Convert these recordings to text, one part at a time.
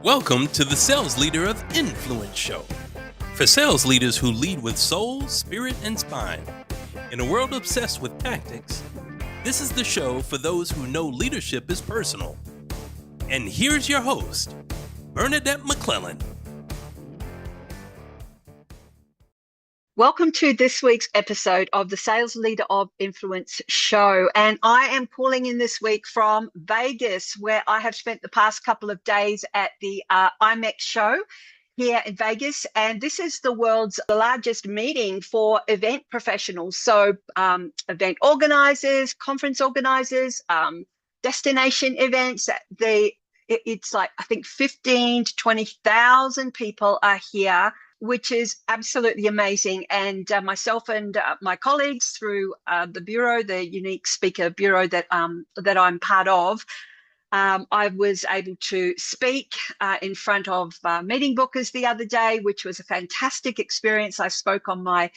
Welcome to the Sales Leader of Influence show. For sales leaders who lead with soul, spirit, and spine. In a world obsessed with tactics, this is the show for those who know leadership is personal. And here's your host, Bernadette McClelland. Welcome to this week's episode of the Sales Leader of Influence show. And I am calling in this week from Vegas, where I have spent the past couple of days at the IMEX show here in Vegas. And this is the world's largest meeting for event professionals. So event organizers, conference organizers, destination events. It's like, I think 15 to 20,000 people are here, which is absolutely amazing. And myself and my colleagues through the bureau, the unique speaker bureau that I'm part of, I was able to speak in front of meeting bookers the other day, which was a fantastic experience. I spoke on my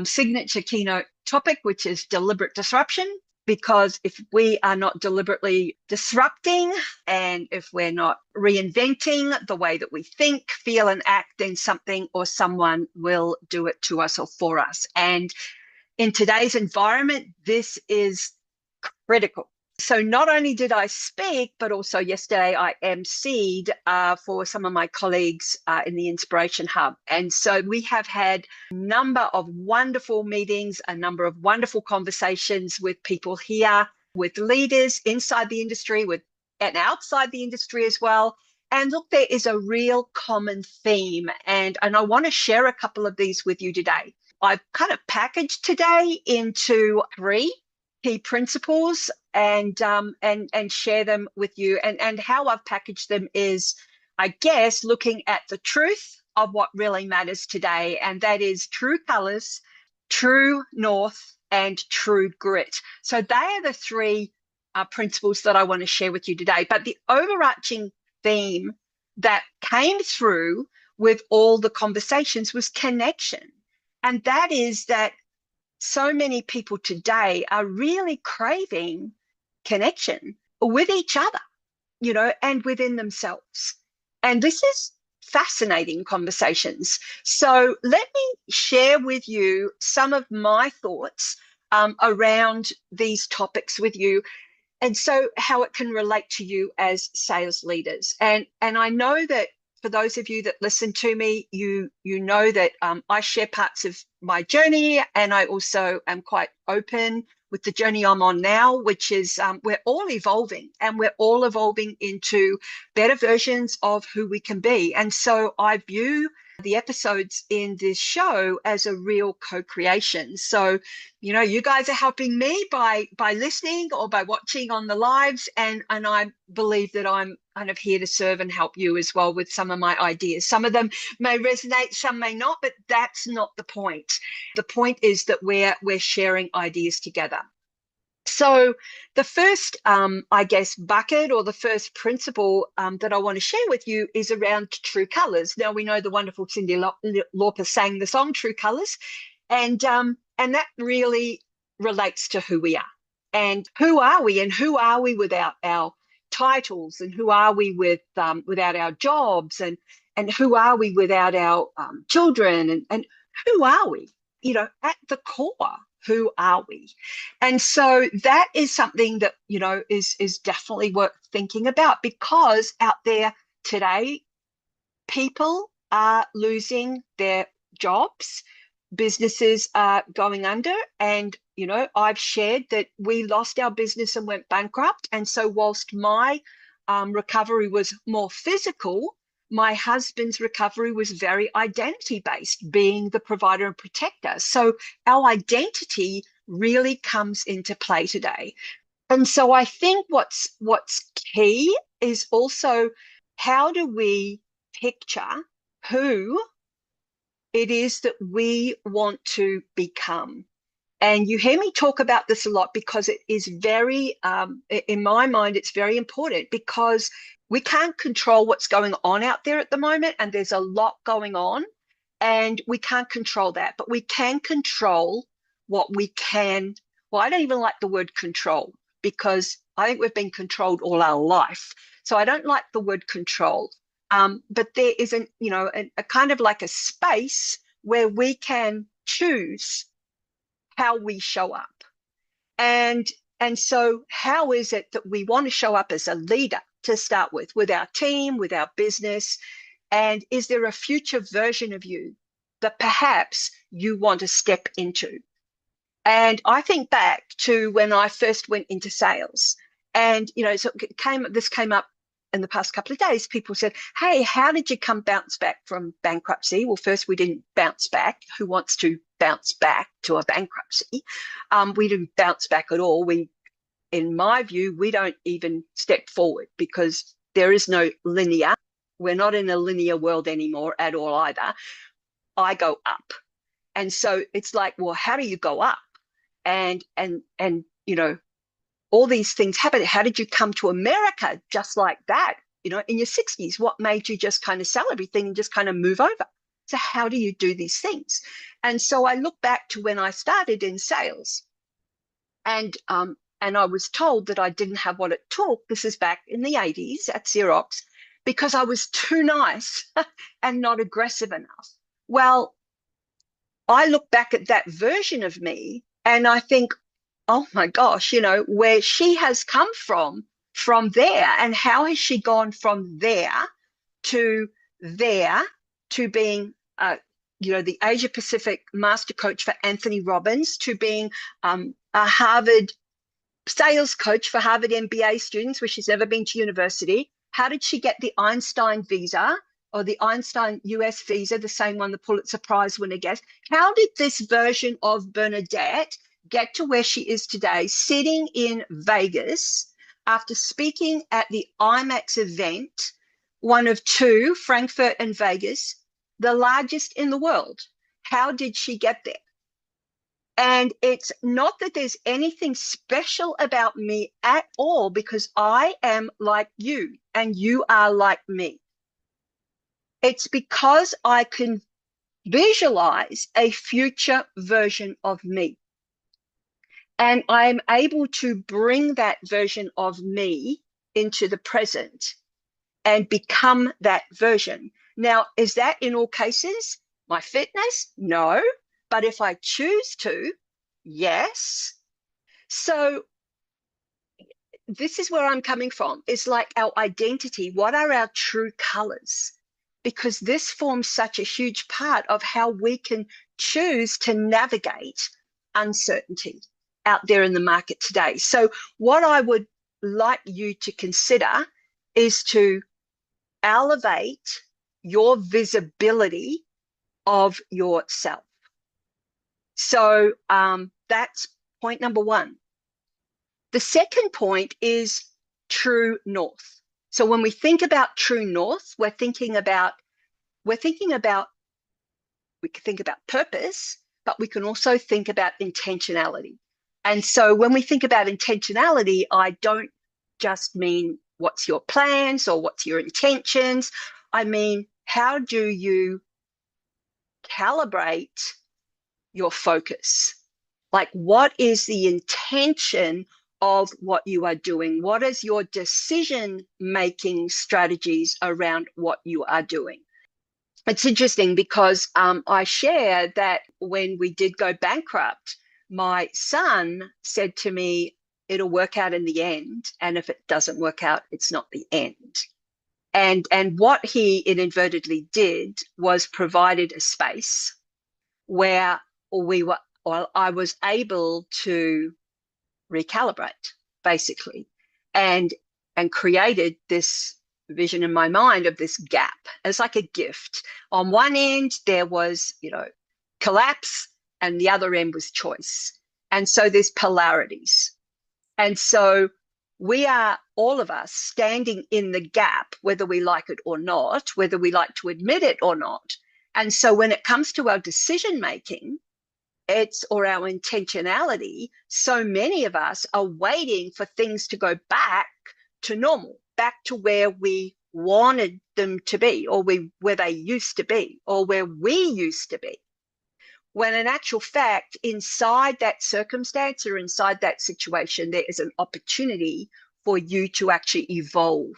signature keynote topic, which is deliberate disruption. Because if we are not deliberately disrupting and if we're not reinventing the way that we think, feel, and act, then something or someone will do it to us or for us. And in today's environment, this is critical. So not only did I speak, but also yesterday I emceed for some of my colleagues in the Inspiration Hub. And so we have had a number of wonderful meetings, a number of wonderful conversations with people here, with leaders inside the industry, and outside the industry as well. And look, there is a real common theme. And I want to share a couple of these with you today. I've kind of packaged today into 3 key principles and share them with you. And how I've packaged them is, I guess, looking at the truth of what really matters today. And that is true colors, true north, and true grit. So they are the 3 principles that I want to share with you today. But the overarching theme that came through with all the conversations was connection. And that is that so many people today are really craving connection with each other, and within themselves. And this is fascinating conversations. So let me share with you some of my thoughts around these topics with you, and so how it can relate to you as sales leaders. And I know that for those of you that listen to me, you know that I share parts of my journey, and I also am quite open with the journey I'm on now, which is we're all evolving, and we're all evolving into better versions of who we can be. And so I view the episodes in this show as a real co-creation. So, you guys are helping me by listening or by watching on the lives, and I believe that I'm kind of here to serve and help you as well with some of my ideas. Some of them may resonate, some may not, but that's not the point. The point is that we're sharing ideas together. So the first, bucket, or the first principle that I want to share with you is around true colors. Now, we know the wonderful Cyndi Lauper sang the song True Colors, and that really relates to who we are. And who are we? And who are we without our titles? And who are we without our jobs? And who are we without our children? And who are we? At the core, who are we? And so that is something that, is definitely worth thinking about, because out there today, people are losing their jobs, businesses are going under. And, I've shared that we lost our business and went bankrupt. And so whilst my recovery was more physical, my husband's recovery was very identity-based, being the provider and protector. So our identity really comes into play today. And so I think what's key is also, how do we picture who it is that we want to become? And you hear me talk about this a lot because it is very, in my mind, it's very important, because we can't control what's going on out there at the moment, and there's a lot going on, and we can't control that, but we can control what we can. Well, I don't even like the word control, because I think we've been controlled all our life. So I don't like the word control. But there is a kind of like a space where we can choose how we show up. And so how is it that we want to show up as a leader to start with our team, with our business? And is there a future version of you that perhaps you want to step into? And I think back to when I first went into sales, and so this came up in the past couple of days. People said, "Hey, how did you bounce back from bankruptcy?" Well, first we didn't bounce back. Who wants to bounce back to a bankruptcy? We didn't bounce back at all. In my view, we don't even step forward because there is no linear. We're not in a linear world anymore at all either. I go up. And so it's like, well, how do you go up? And all these things happen. How did you come to America just like that? In your 60s, what made you just kind of sell everything and just kind of move over? So how do you do these things? And so I look back to when I started in sales, and I was told that I didn't have what it took. This is back in the 80s at Xerox, because I was too nice and not aggressive enough. Well, I look back at that version of me and I think, oh my gosh, where she has come from there, and how has she gone from there to being, the Asia Pacific master coach for Anthony Robbins, to being a Harvard sales coach for Harvard MBA students where she's never been to university. How did she get the Einstein visa, or the Einstein US visa, the same one the Pulitzer Prize winner gets? How did this version of Bernadette get to where she is today, sitting in Vegas after speaking at the IMAX event, one of two, Frankfurt and Vegas, the largest in the world? How did she get there? And it's not that there's anything special about me at all, because I am like you and you are like me. It's because I can visualize a future version of me. And I'm able to bring that version of me into the present and become that version. Now, is that in all cases my fitness? No. But if I choose to, yes. So this is where I'm coming from. It's like our identity. What are our true colors? Because this forms such a huge part of how we can choose to navigate uncertainty out there in the market today. So what I would like you to consider is to elevate your visibility of yourself. So that's point number one. The second point is true north. So when we think about true north, we can think about purpose, but we can also think about intentionality. And so when we think about intentionality, I don't just mean what's your plans or what's your intentions. I mean, how do you calibrate your focus? Like, what is the intention of what you are doing? What is your decision-making strategies around what you are doing? It's interesting because I share that when we did go bankrupt, my son said to me, it'll work out in the end. And if it doesn't work out, it's not the end. And what he inadvertently did was provided a space where I was able to recalibrate, basically, and created this vision in my mind of this gap as like a gift. On one end, there was, collapse, and the other end was choice. And so there's polarities. And so we are, all of us, standing in the gap, whether we like it or not, whether we like to admit it or not. And so when it comes to our decision making, or our intentionality, so many of us are waiting for things to go back to normal, back to where we wanted them to be, or where they used to be, or where we used to be. When in actual fact, inside that circumstance or inside that situation, there is an opportunity for you to actually evolve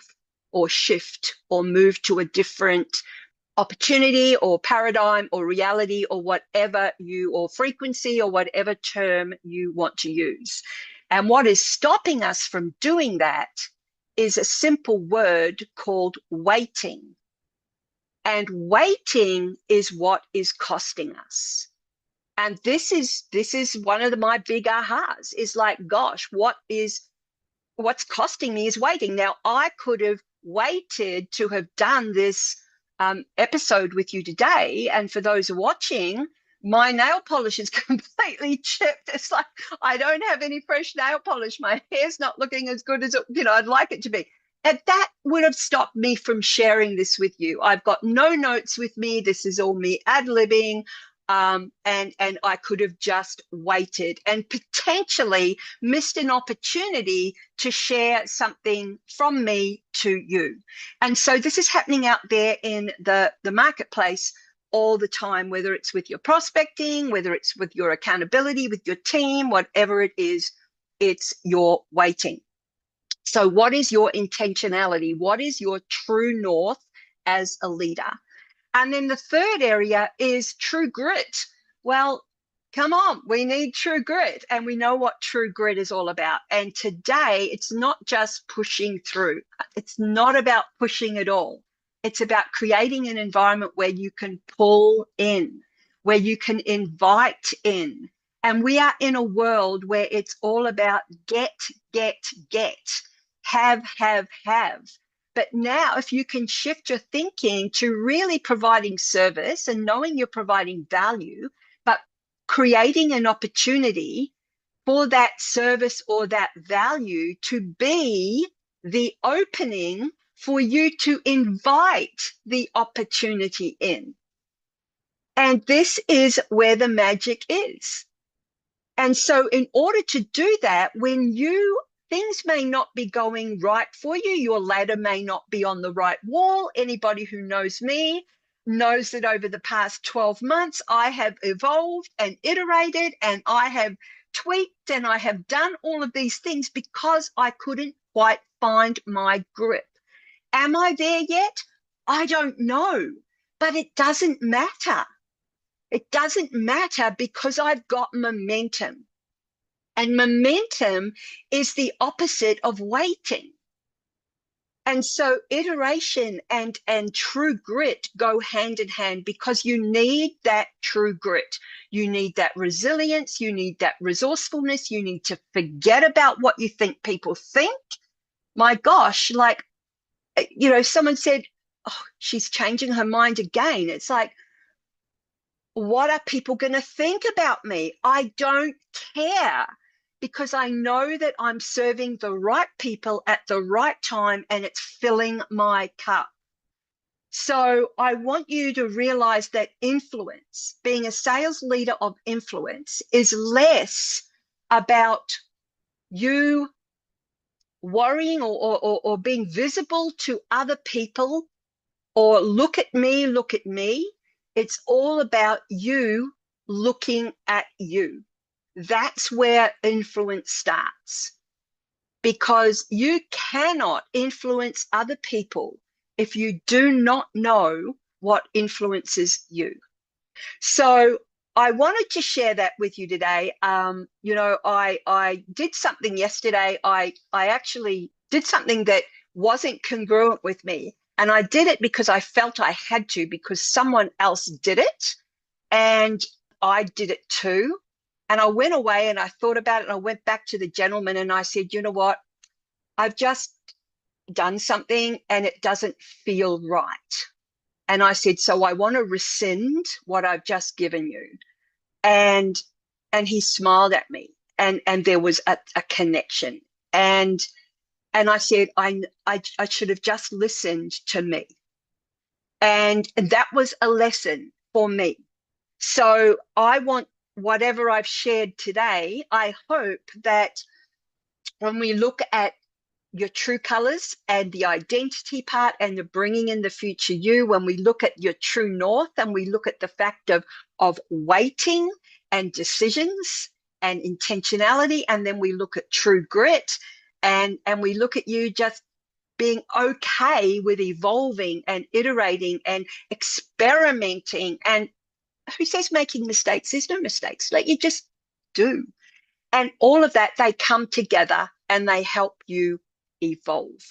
or shift or move to a different opportunity or paradigm or reality or whatever or frequency or whatever term you want to use. And what is stopping us from doing that is a simple word called waiting. And waiting is what is costing us. And this is one of my big ahas, is like, gosh, what's costing me is waiting. Now, I could have waited to have done this episode with you today. And for those watching, my nail polish is completely chipped. It's like I don't have any fresh nail polish. My hair's not looking as good as I'd like it to be. And that would have stopped me from sharing this with you. I've got no notes with me. This is all me ad-libbing. And I could have just waited and potentially missed an opportunity to share something from me to you. And so this is happening out there in the marketplace all the time, whether it's with your prospecting, whether it's with your accountability, with your team, whatever it is, it's your waiting. So what is your intentionality? What is your true north as a leader? And then the third area is true grit. Well, come on, we need true grit, and we know what true grit is all about. And today, it's not just pushing through. It's not about pushing at all. It's about creating an environment where you can pull in, where you can invite in. And we are in a world where it's all about get, have. But now, if you can shift your thinking to really providing service and knowing you're providing value, but creating an opportunity for that service or that value to be the opening for you to invite the opportunity in. And this is where the magic is. And so in order to do that, when things may not be going right for you, your ladder may not be on the right wall. Anybody who knows me knows that over the past 12 months, I have evolved and iterated, and I have tweaked, and I have done all of these things because I couldn't quite find my grip. Am I there yet? I don't know, but it doesn't matter. It doesn't matter because I've got momentum. And momentum is the opposite of waiting. And so iteration and true grit go hand in hand, because you need that true grit. You need that resilience. You need that resourcefulness. You need to forget about what you think people think. My gosh, like, someone said, oh, she's changing her mind again. It's like, what are people going to think about me? I don't care, because I know that I'm serving the right people at the right time, and it's filling my cup. So I want you to realize that influence, being a sales leader of influence, is less about you worrying or being visible to other people, or look at me. It's all about you looking at you. That's where influence starts, because you cannot influence other people if you do not know what influences you. So I wanted to share that with you today. I did something yesterday. I actually did something that wasn't congruent with me. And I did it because I felt I had to, because someone else did it and I did it too. And I went away and I thought about it, and I went back to the gentleman and I said, you know what? I've just done something and it doesn't feel right. And I said, so I want to rescind what I've just given you. And he smiled at me, and there was a connection. And I said, I should have just listened to me. And that was a lesson for me. So I want, whatever I've shared today, I hope that when we look at your true colors and the identity part and the bringing in the future you, when we look at your true north and we look at the fact of waiting and decisions and intentionality, and then we look at true grit, and we look at you just being okay with evolving and iterating and experimenting. And who says making mistakes? There's no mistakes. Like, you just do. And all of that, they come together and they help you evolve.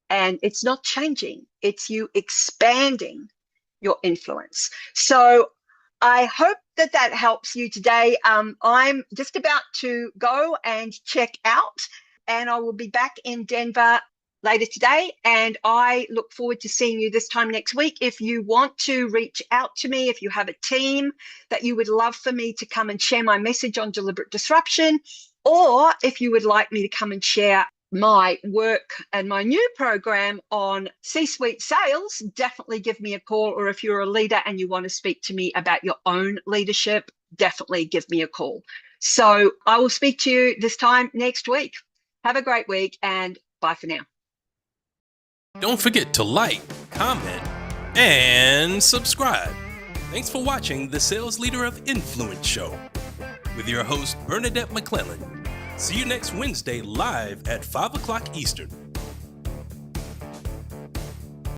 And it's not changing, it's you expanding your influence. So I hope that that helps you today. I'm just about to go and check out, and I will be back in Denver later today, and I look forward to seeing you this time next week. If you want to reach out to me, if you have a team that you would love for me to come and share my message on deliberate disruption, or if you would like me to come and share my work and my new program on C-suite sales, definitely give me a call. Or if you're a leader and you want to speak to me about your own leadership, definitely give me a call. So I will speak to you this time next week. Have a great week, and bye for now. Don't forget to like, comment, and subscribe. Thanks for watching the Sales Leader of Influence show with your host, Bernadette McClelland. See you next Wednesday live at 5 o'clock Eastern.